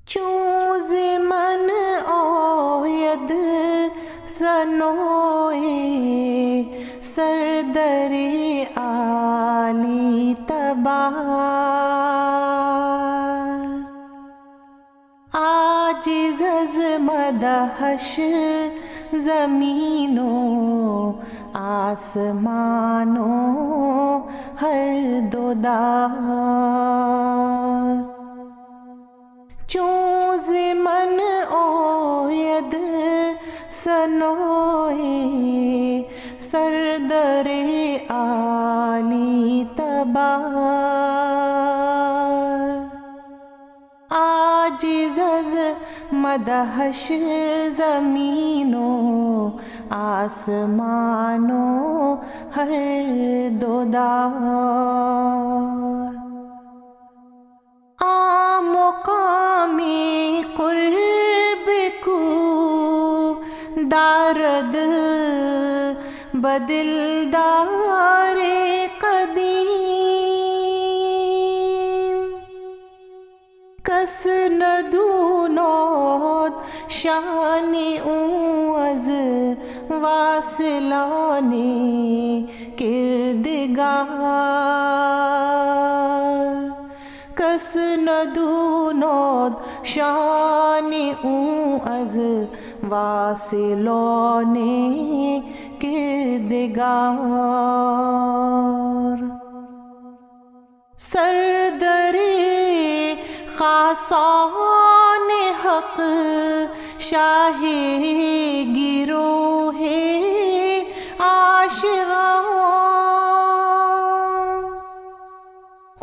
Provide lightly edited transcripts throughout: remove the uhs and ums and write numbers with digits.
چون ز من آید سنوئے سردر عالی تبار، عاجز از مدحش زمین و آسمان و ہر دو دار، چون ز من آید سنوئے سردر عالی تبار، عاجز از مدحش زمین و آسمان و ہر دو دار، مقام قرب کو دارد بدلدار قدیم، کس ندوناد شان او از واصلان کردگار، کس ندوناد شان او از واصلان کردگار، سردر خاصان حق شاہ گروہ عاشقان،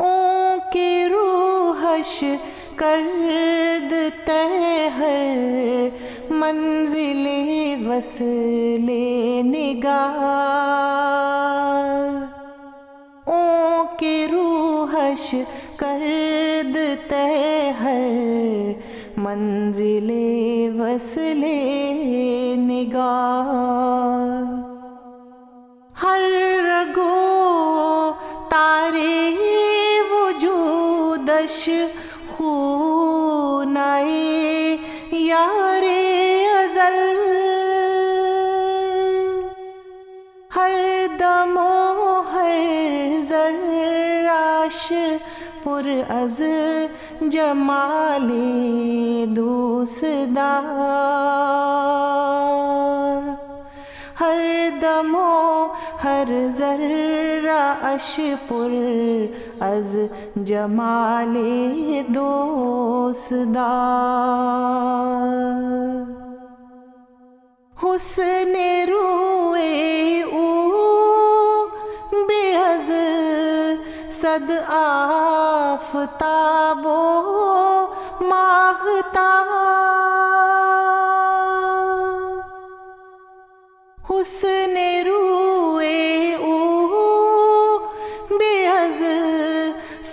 اون کے روحش کرد طے ہر منزل وصل نگار، اون کے روحش کرد طے ہر منزل وصل نگار، ہر رگو تارے وجودش خونائے یار ازل، ہر دم و ہر ذراش پر از جمال دوسدار، ہر دم و ہر ذراش پر از جمال دوسدار، حسن روئے او بے از صد آفتاب و ماہتاب، حسن روئے او بے از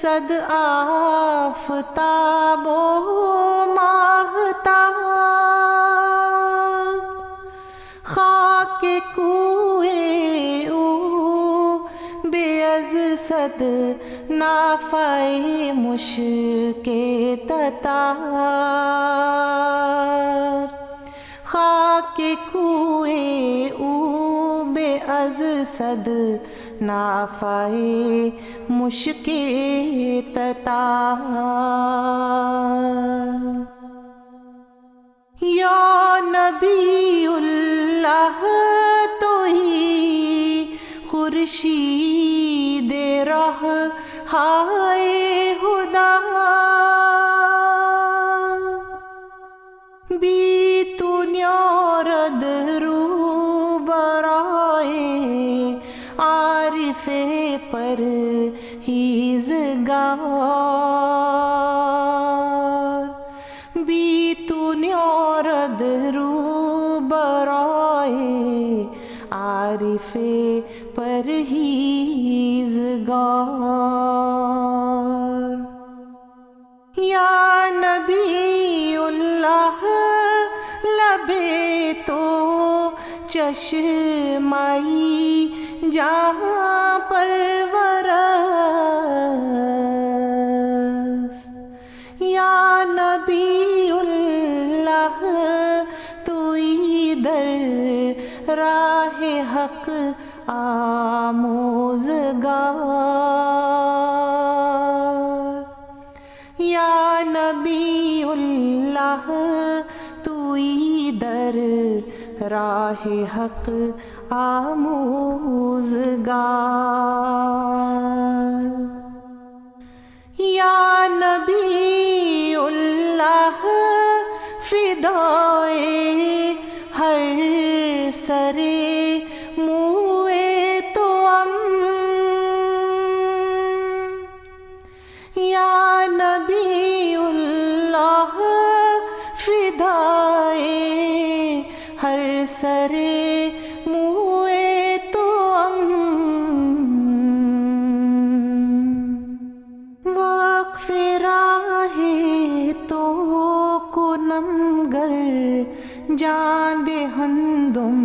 صد آفتاب و ماہتاب، خاک کوئے او بے از صد نافع مشک تتار، خاک کوئے او بے از صد نافع مشک تتار، یا نبی اللہ تو ہی خورشید راہ ہائے خدا، بی تو نیارد رو برائے عارف پرہیزگار، بی تو نیارد رو برائے عارف پرہیزگار، یا نبی اللہ لبے تو چشمائی جہاں پرورست، یا نبی حق آموزگار، یا نبی اللہ توئی در راہ حق آموزگار، یا نبی اللہ فدائے ہر سرے موئے توام، یا نبی اللہ فدائے ہر سرے موئے توام، وقف راہ تو کنم گر جان دہندم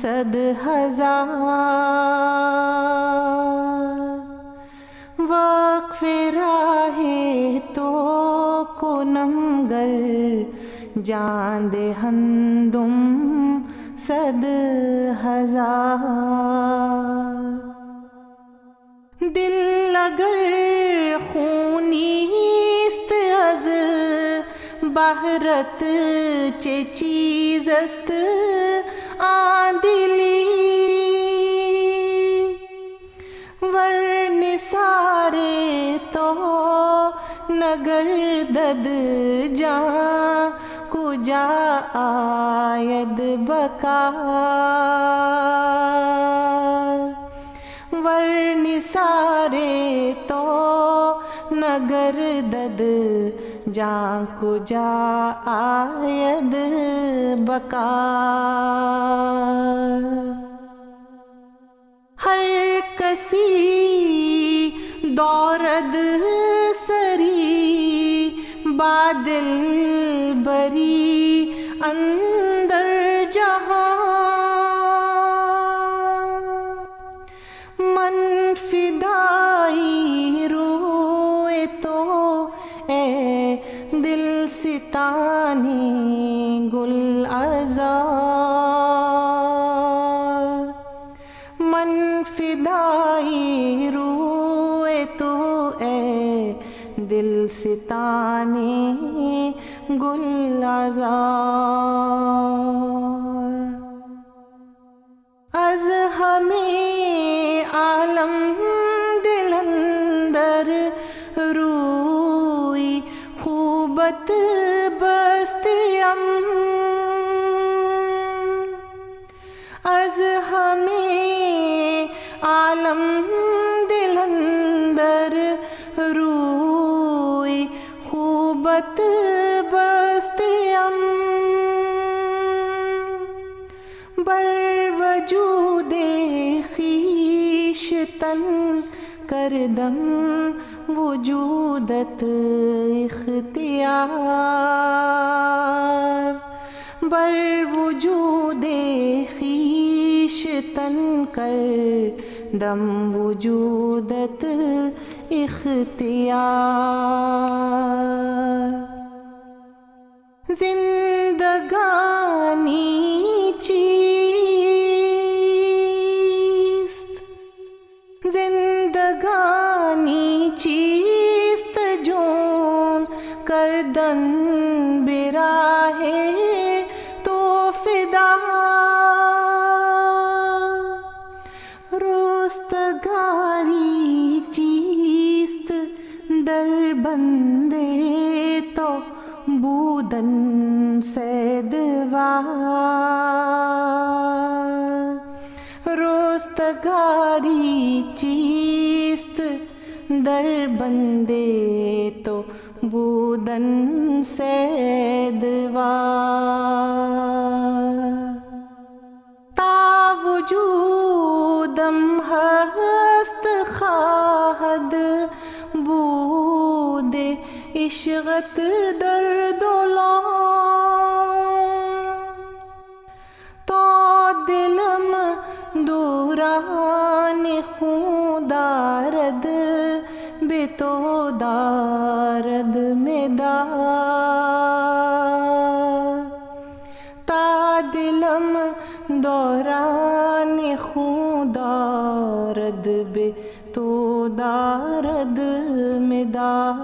صد ہزار، وقف راہ تو کنم گر جان دہندم صد ہزار، دل اگر خونی است از بہرت چه چیز است آن دلی، ور نثار تو نگردد جان کجا آید بکار، ور نثار تو نگردد جان کجا آید بکار، ہر کسی دورد سری بادل بری اندر جہاں، من فدائی روئے تو اے دل ستانی گل عذار، من فدائی روئے تو اے دل ستانی گل عذار، از ہمیں عالم دل اندر روئی خوبت بستیم، از ہمیں عالم دل اندر روئی خوبت بستیم، بر وجود خویشتن کردم وجودت اختیار، بر وجود خویشتن کردم وجودت اختیار، زندگانی چیست، زندگانی چیست جون کردن براہ تو فدا، رستگاری چیست در بندے تو بودن سیدوار، رستگاری چیست در بندے تو بودن سیدوار، تا وجودم ہست خواہد بود عشقت در دولان، تو دلم دوران خون دارد بے تو دارد مدار، تا دلم دوران ہوں دارد بے تو دارد مدار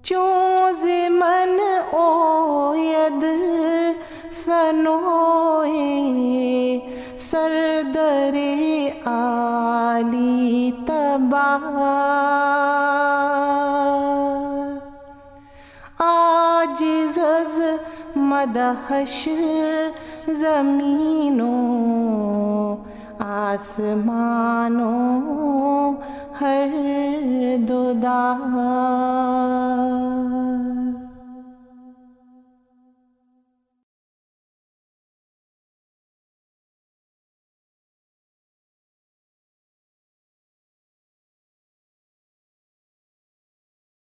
چون زمن اوید ثنوئے سردر عالی تبار عاجز از مدحش زمینوں آسمانوں ہر دو دار